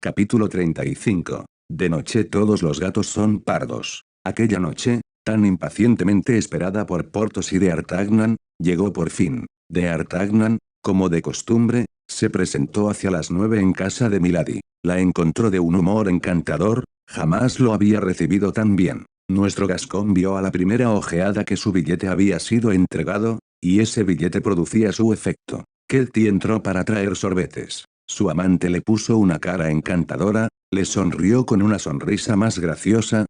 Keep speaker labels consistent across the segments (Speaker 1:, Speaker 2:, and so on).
Speaker 1: Capítulo 35. De noche todos los gatos son pardos. Aquella noche, tan impacientemente esperada por Porthos y de Artagnan, llegó por fin. De Artagnan, como de costumbre, se presentó hacia las 9 en casa de Milady. La encontró de un humor encantador, jamás lo había recibido tan bien. Nuestro Gascón vio a la primera ojeada que su billete había sido entregado, y ese billete producía su efecto. Ketty entró para traer sorbetes. Su amante le puso una cara encantadora, le sonrió con una sonrisa más graciosa,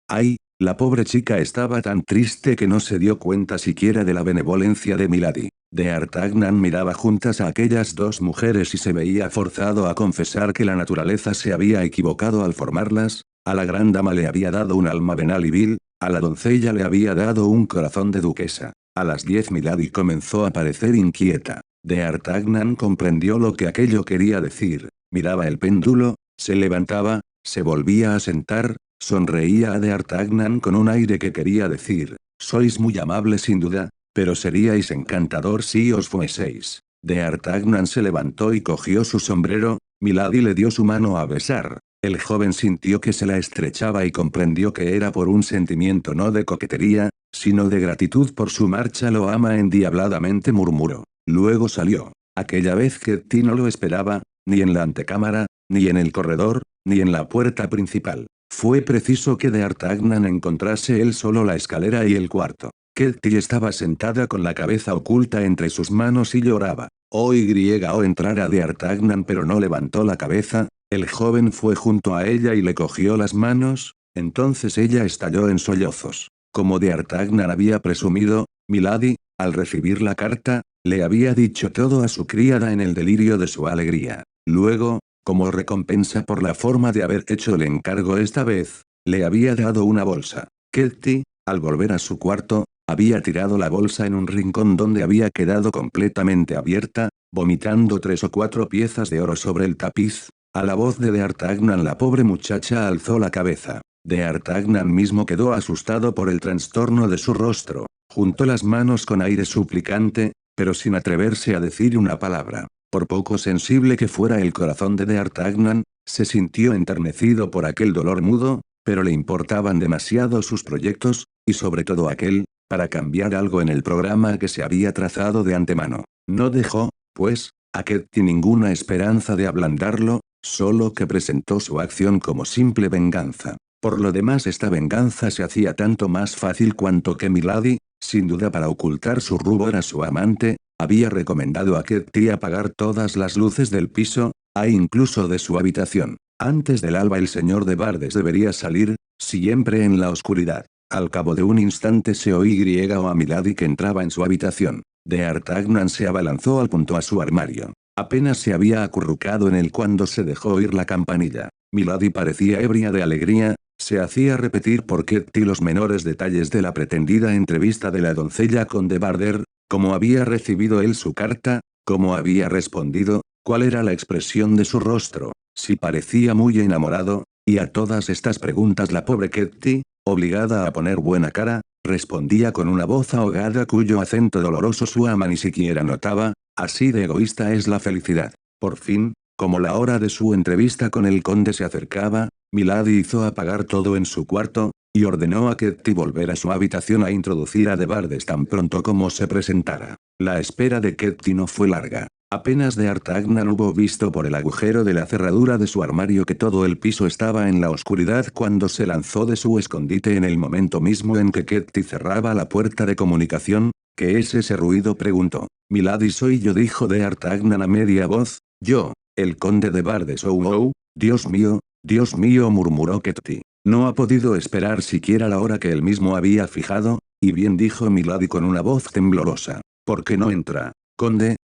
Speaker 1: ¡ay! La pobre chica estaba tan triste que no se dio cuenta siquiera de la benevolencia de Milady. De Artagnan miraba juntas a aquellas dos mujeres y se veía forzado a confesar que la naturaleza se había equivocado al formarlas. A la gran dama le había dado un alma venal y vil, a la doncella le había dado un corazón de duquesa. A las 10 Milady comenzó a parecer inquieta. De Artagnan comprendió lo que aquello quería decir, miraba el péndulo, se levantaba, se volvía a sentar, sonreía a de Artagnan con un aire que quería decir, sois muy amable sin duda, pero seríais encantador si os fueseis. De Artagnan se levantó y cogió su sombrero, Milady le dio su mano a besar. El joven sintió que se la estrechaba y comprendió que era por un sentimiento no de coquetería, sino de gratitud por su marcha. Lo ama endiabladamente, murmuró. Luego salió. Aquella vez Ketty no lo esperaba, ni en la antecámara, ni en el corredor, ni en la puerta principal. Fue preciso que de Artagnan encontrase él solo la escalera y el cuarto. Ketty estaba sentada con la cabeza oculta entre sus manos y lloraba. Oyó entrar a de Artagnan pero no levantó la cabeza. El joven fue junto a ella y le cogió las manos, entonces ella estalló en sollozos. Como de Artagnan había presumido, Milady, al recibir la carta, le había dicho todo a su criada en el delirio de su alegría. Luego, como recompensa por la forma de haber hecho el encargo esta vez, le había dado una bolsa. Ketty, al volver a su cuarto, había tirado la bolsa en un rincón donde había quedado completamente abierta, vomitando 3 o 4 piezas de oro sobre el tapiz. A la voz de Artagnan la pobre muchacha alzó la cabeza. De Artagnan mismo quedó asustado por el trastorno de su rostro. Juntó las manos con aire suplicante, pero sin atreverse a decir una palabra. Por poco sensible que fuera el corazón de Artagnan, se sintió enternecido por aquel dolor mudo, pero le importaban demasiado sus proyectos, y sobre todo aquel, para cambiar algo en el programa que se había trazado de antemano. No dejó, pues, a Ketty ninguna esperanza de ablandarlo, solo que presentó su acción como simple venganza. Por lo demás esta venganza se hacía tanto más fácil cuanto que Milady, sin duda para ocultar su rubor a su amante, había recomendado a Ketty apagar todas las luces del piso, incluso de su habitación. Antes del alba el señor de Wardes debería salir, siempre en la oscuridad. Al cabo de un instante se oyó a Milady que entraba en su habitación. De Artagnan se abalanzó al punto a su armario. Apenas se había acurrucado en él cuando se dejó oír la campanilla. Milady parecía ebria de alegría, se hacía repetir por Ketty los menores detalles de la pretendida entrevista de la doncella con de Wardes, cómo había recibido él su carta, cómo había respondido, cuál era la expresión de su rostro, si parecía muy enamorado, y a todas estas preguntas la pobre Ketty, obligada a poner buena cara, respondía con una voz ahogada cuyo acento doloroso su ama ni siquiera notaba. Así de egoísta es la felicidad. Por fin, como la hora de su entrevista con el conde se acercaba, Milady hizo apagar todo en su cuarto, y ordenó a Ketty volver a su habitación a introducir a de Wardes tan pronto como se presentara. La espera de Ketty no fue larga. Apenas de Artagnan hubo visto por el agujero de la cerradura de su armario que todo el piso estaba en la oscuridad cuando se lanzó de su escondite en el momento mismo en que Ketty cerraba la puerta de comunicación. ¿Qué es ese ruido?, preguntó. Milady, soy yo, dijo de Artagnan a media voz. Yo, el conde de Wardes. Oh, Dios mío, murmuró Ketty. No ha podido esperar siquiera la hora que él mismo había fijado, y bien, dijo Milady con una voz temblorosa. ¿Por qué no entra? Conde,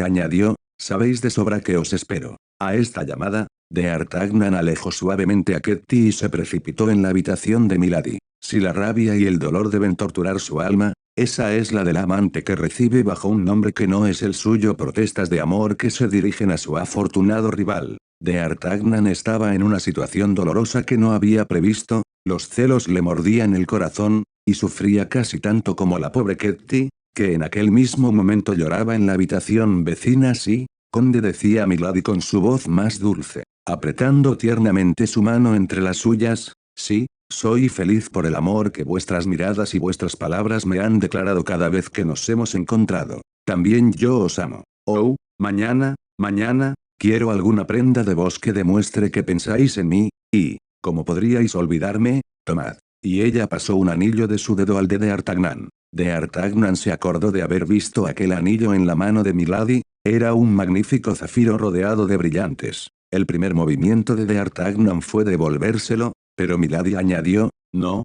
Speaker 1: añadió, sabéis de sobra que os espero. A esta llamada, de Artagnan alejó suavemente a Ketty y se precipitó en la habitación de Milady. Si la rabia y el dolor deben torturar su alma, esa es la del amante que recibe bajo un nombre que no es el suyo protestas de amor que se dirigen a su afortunado rival. De Artagnan estaba en una situación dolorosa que no había previsto, los celos le mordían el corazón, y sufría casi tanto como la pobre Ketty, que en aquel mismo momento lloraba en la habitación vecina. Sí, conde, decía Milady con su voz más dulce. apretando tiernamente su mano entre las suyas. Sí, soy feliz por el amor que vuestras miradas y vuestras palabras me han declarado cada vez que nos hemos encontrado. También yo os amo. Oh, mañana, quiero alguna prenda de vos que demuestre que pensáis en mí, y, como podríais olvidarme, tomad. Y ella pasó un anillo de su dedo al de D'Artagnan. D'Artagnan se acordó de haber visto aquel anillo en la mano de Milady, era un magnífico zafiro rodeado de brillantes. El primer movimiento de D'Artagnan fue devolvérselo, pero Milady añadió, no,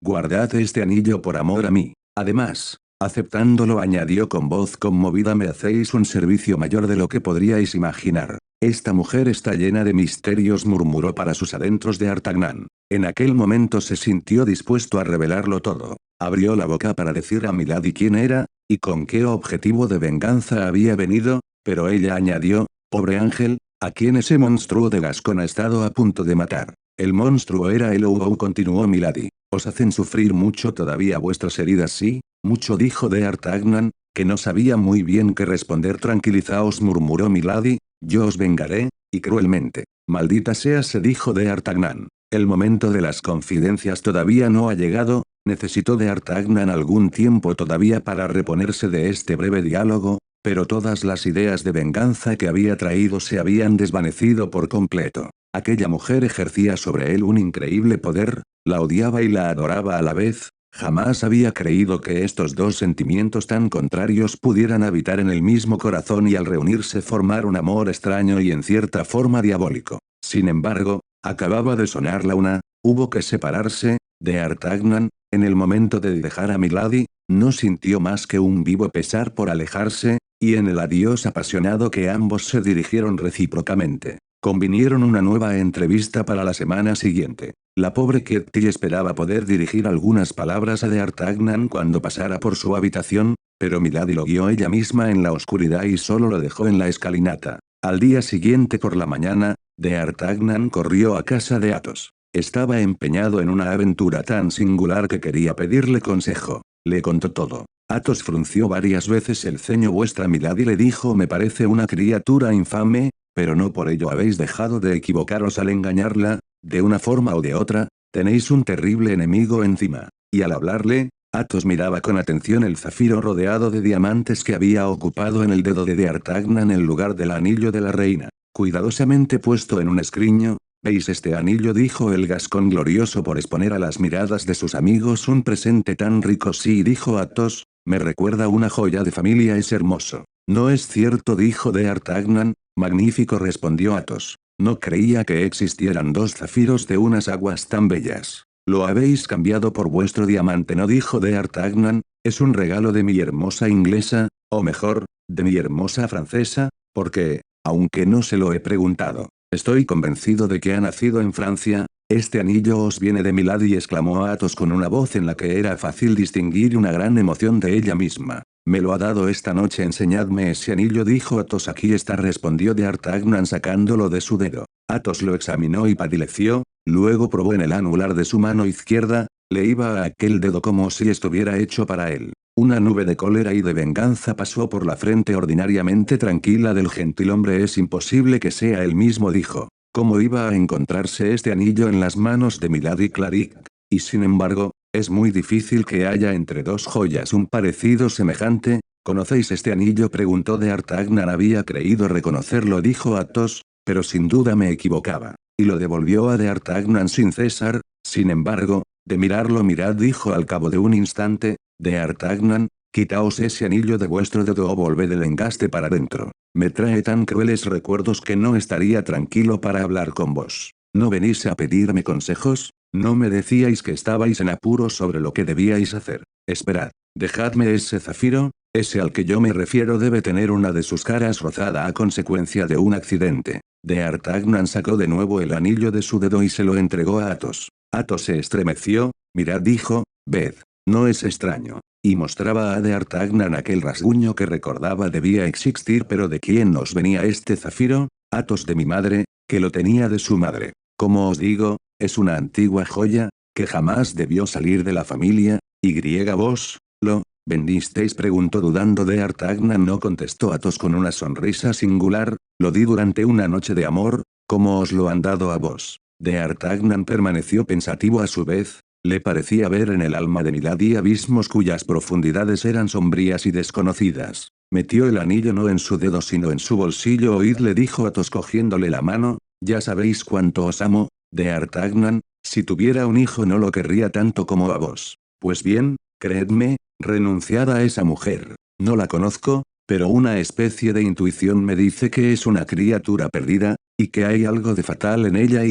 Speaker 1: guardad este anillo por amor a mí. Además, aceptándolo añadió con voz conmovida, me hacéis un servicio mayor de lo que podríais imaginar. Esta mujer está llena de misterios, murmuró para sus adentros D'Artagnan. En aquel momento se sintió dispuesto a revelarlo todo. Abrió la boca para decir a Milady quién era, y con qué objetivo de venganza había venido, pero ella añadió, pobre ángel, a quien ese monstruo de Gascón ha estado a punto de matar. El monstruo era el Ou, continuó Milady. Os hacen sufrir mucho todavía vuestras heridas, sí, mucho, dijo D'Artagnan, que no sabía muy bien qué responder. Tranquilizaos, murmuró Milady, yo os vengaré, y cruelmente. Maldita sea, se dijo D'Artagnan. El momento de las confidencias todavía no ha llegado, necesitó D'Artagnan algún tiempo todavía para reponerse de este breve diálogo, pero todas las ideas de venganza que había traído se habían desvanecido por completo. Aquella mujer ejercía sobre él un increíble poder, la odiaba y la adoraba a la vez. Jamás había creído que estos dos sentimientos tan contrarios pudieran habitar en el mismo corazón y al reunirse formar un amor extraño y en cierta forma diabólico. Sin embargo, acababa de sonar la una, hubo que separarse. D'Artagnan, en el momento de dejar a Milady, no sintió más que un vivo pesar por alejarse, y en el adiós apasionado que ambos se dirigieron recíprocamente, convinieron una nueva entrevista para la semana siguiente. La pobre Ketty esperaba poder dirigir algunas palabras a D'Artagnan cuando pasara por su habitación, pero Milady lo guió ella misma en la oscuridad y solo lo dejó en la escalinata. Al día siguiente por la mañana, D'Artagnan corrió a casa de Athos. Estaba empeñado en una aventura tan singular que quería pedirle consejo. Le contó todo. Athos frunció varias veces el ceño. Vuestra Milady, le dijo, me parece una criatura infame, pero no por ello habéis dejado de equivocaros al engañarla. De una forma o de otra, tenéis un terrible enemigo encima. Y al hablarle, Athos miraba con atención el zafiro rodeado de diamantes que había ocupado en el dedo de D'Artagnan en lugar del anillo de la reina, cuidadosamente puesto en un escriño. ¿Veis este anillo?, dijo el gascón glorioso por exponer a las miradas de sus amigos un presente tan rico. Sí, dijo Athos, me recuerda una joya de familia, es hermoso. No es cierto, dijo D'Artagnan. Magnífico, respondió Athos. No creía que existieran dos zafiros de unas aguas tan bellas. Lo habéis cambiado por vuestro diamante, ¿no?, dijo D'Artagnan. Es un regalo de mi hermosa inglesa, o mejor, de mi hermosa francesa, porque, aunque no se lo he preguntado, estoy convencido de que ha nacido en Francia. Este anillo os viene de Milady, exclamó Athos con una voz en la que era fácil distinguir una gran emoción de ella misma. Me lo ha dado esta noche, enseñadme ese anillo, dijo Athos. Aquí está, respondió D'Artagnan sacándolo de su dedo. Athos lo examinó y palideció, luego probó en el anular de su mano izquierda, le iba a aquel dedo como si estuviera hecho para él. Una nube de cólera y de venganza pasó por la frente ordinariamente tranquila del gentilhombre. Es imposible que sea él mismo, dijo. ¿Cómo iba a encontrarse este anillo en las manos de Milady Clarik? Y sin embargo, es muy difícil que haya entre dos joyas un parecido semejante. ¿Conocéis este anillo?, preguntó D'Artagnan. Había creído reconocerlo, dijo Athos, pero sin duda me equivocaba. Y lo devolvió a D'Artagnan sin cesar. Sin embargo, de mirarlo, mirad, dijo al cabo de un instante, D'Artagnan, quitaos ese anillo de vuestro dedo o volved el engaste para dentro. Me trae tan crueles recuerdos que no estaría tranquilo para hablar con vos. ¿No venís a pedirme consejos? ¿No me decíais que estabais en apuros sobre lo que debíais hacer? Esperad, dejadme ese zafiro. Ese al que yo me refiero debe tener una de sus caras rozada a consecuencia de un accidente. D'Artagnan sacó de nuevo el anillo de su dedo y se lo entregó a Athos. Athos se estremeció. Mirad, dijo, ved. No es extraño. Y mostraba a D'Artagnan aquel rasguño que recordaba debía existir. ¿Pero de quién nos venía este zafiro? Athos, de mi madre, que lo tenía de su madre. Como os digo, es una antigua joya, que jamás debió salir de la familia. ¿Y vos, lo vendisteis?, preguntó dudando D'Artagnan. No, contestó Athos con una sonrisa singular, lo di durante una noche de amor, como os lo han dado a vos. D'Artagnan permaneció pensativo a su vez, le parecía ver en el alma de Milady abismos cuyas profundidades eran sombrías y desconocidas. Metió el anillo no en su dedo sino en su bolsillo. Oíd, le dijo Athos cogiéndole la mano, ya sabéis cuánto os amo, D'Artagnan, si tuviera un hijo no lo querría tanto como a vos. Pues bien, creedme, renunciad a esa mujer. No la conozco, pero una especie de intuición me dice que es una criatura perdida, y que hay algo de fatal en ella.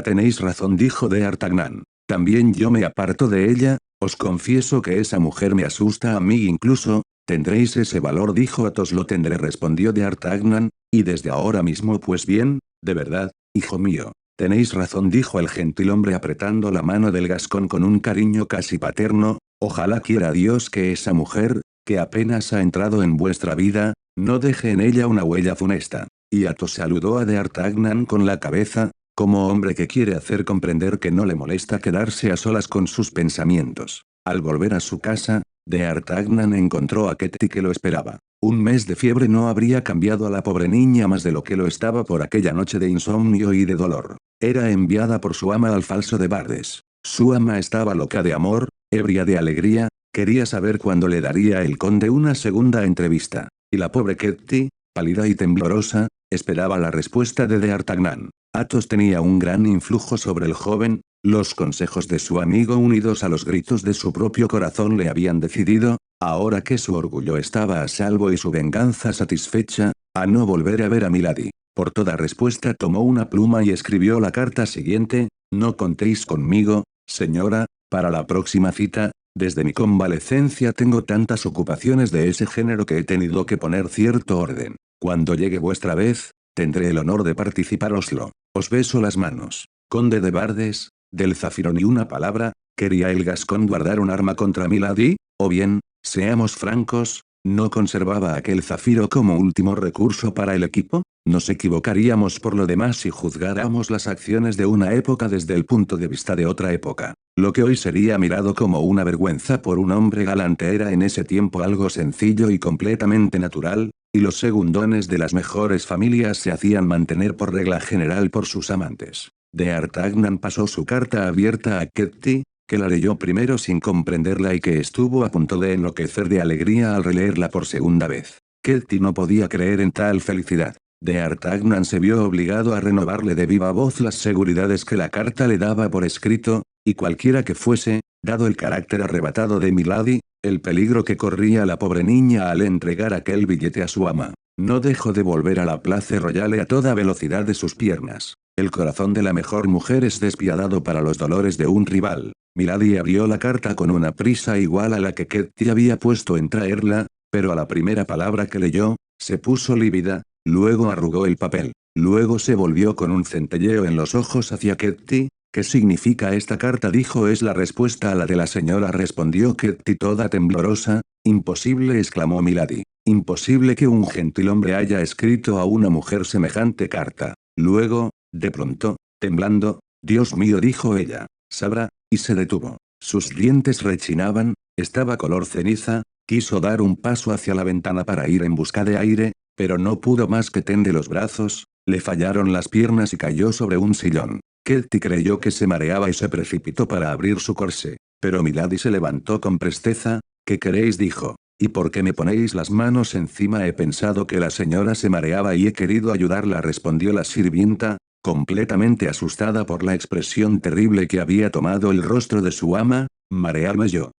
Speaker 1: Tenéis razón, dijo D'Artagnan. También yo me aparto de ella, os confieso que esa mujer me asusta a mí incluso. ¿Tendréis ese valor?, dijo Athos. Lo tendré, respondió D'Artagnan, y desde ahora mismo. Pues bien, de verdad, hijo mío. Tenéis razón, dijo el gentilhombre apretando la mano del gascón con un cariño casi paterno. Ojalá quiera Dios que esa mujer, que apenas ha entrado en vuestra vida, no deje en ella una huella funesta. Y Athos saludó a D'Artagnan con la cabeza, como hombre que quiere hacer comprender que no le molesta quedarse a solas con sus pensamientos. Al volver a su casa, D'Artagnan encontró a Ketty que lo esperaba. Un mes de fiebre no habría cambiado a la pobre niña más de lo que lo estaba por aquella noche de insomnio y de dolor. Era enviada por su ama al falso de Bardes. Su ama estaba loca de amor, ebria de alegría, quería saber cuándo le daría el conde una segunda entrevista. Y la pobre Ketty, pálida y temblorosa, esperaba la respuesta de D'Artagnan. Athos tenía un gran influjo sobre el joven, los consejos de su amigo unidos a los gritos de su propio corazón le habían decidido, ahora que su orgullo estaba a salvo y su venganza satisfecha, a no volver a ver a Milady. Por toda respuesta tomó una pluma y escribió la carta siguiente: no contéis conmigo, señora, para la próxima cita. Desde mi convalecencia tengo tantas ocupaciones de ese género que he tenido que poner cierto orden. Cuando llegue vuestra vez, tendré el honor de participároslo. Os beso las manos. Conde de Bardes. Del zafiro ni una palabra. ¿Quería el gascón guardar un arma contra Milady? O bien, seamos francos, ¿no conservaba aquel zafiro como último recurso para el equipo? Nos equivocaríamos por lo demás si juzgáramos las acciones de una época desde el punto de vista de otra época. Lo que hoy sería mirado como una vergüenza por un hombre galante era en ese tiempo algo sencillo y completamente natural, y los segundones de las mejores familias se hacían mantener por regla general por sus amantes. D'Artagnan pasó su carta abierta a Ketty, que la leyó primero sin comprenderla y que estuvo a punto de enloquecer de alegría al releerla por segunda vez. Ketty no podía creer en tal felicidad. D'Artagnan se vio obligado a renovarle de viva voz las seguridades que la carta le daba por escrito, y cualquiera que fuese, dado el carácter arrebatado de Milady, el peligro que corría la pobre niña al entregar aquel billete a su ama, no dejó de volver a la Place Royale a toda velocidad de sus piernas. El corazón de la mejor mujer es despiadado para los dolores de un rival. Milady abrió la carta con una prisa igual a la que Ketty había puesto en traerla, pero a la primera palabra que leyó, se puso lívida, luego arrugó el papel, luego se volvió con un centelleo en los ojos hacia Ketty. ¿Qué significa esta carta?, dijo. Es la respuesta a la de la señora, respondió Ketty toda temblorosa. Imposible, exclamó Milady. Imposible que un gentilhombre haya escrito a una mujer semejante carta. Luego, de pronto, temblando, Dios mío, dijo ella, sabrá, y se detuvo. Sus dientes rechinaban, estaba color ceniza, quiso dar un paso hacia la ventana para ir en busca de aire, pero no pudo más que tender los brazos, le fallaron las piernas y cayó sobre un sillón. Ketty creyó que se mareaba y se precipitó para abrir su corsé, pero Milady se levantó con presteza. ¿Qué queréis?, dijo. ¿Y por qué me ponéis las manos encima? He pensado que la señora se mareaba y he querido ayudarla, respondió la sirvienta, completamente asustada por la expresión terrible que había tomado el rostro de su ama. ¿Marearme yo?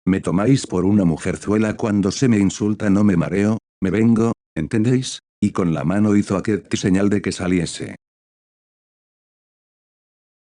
Speaker 1: ¿Me tomáis por una mujerzuela? Cuando se me insulta no me mareo, me vengo, ¿entendéis? Y con la mano hizo a Ketty señal de que saliese.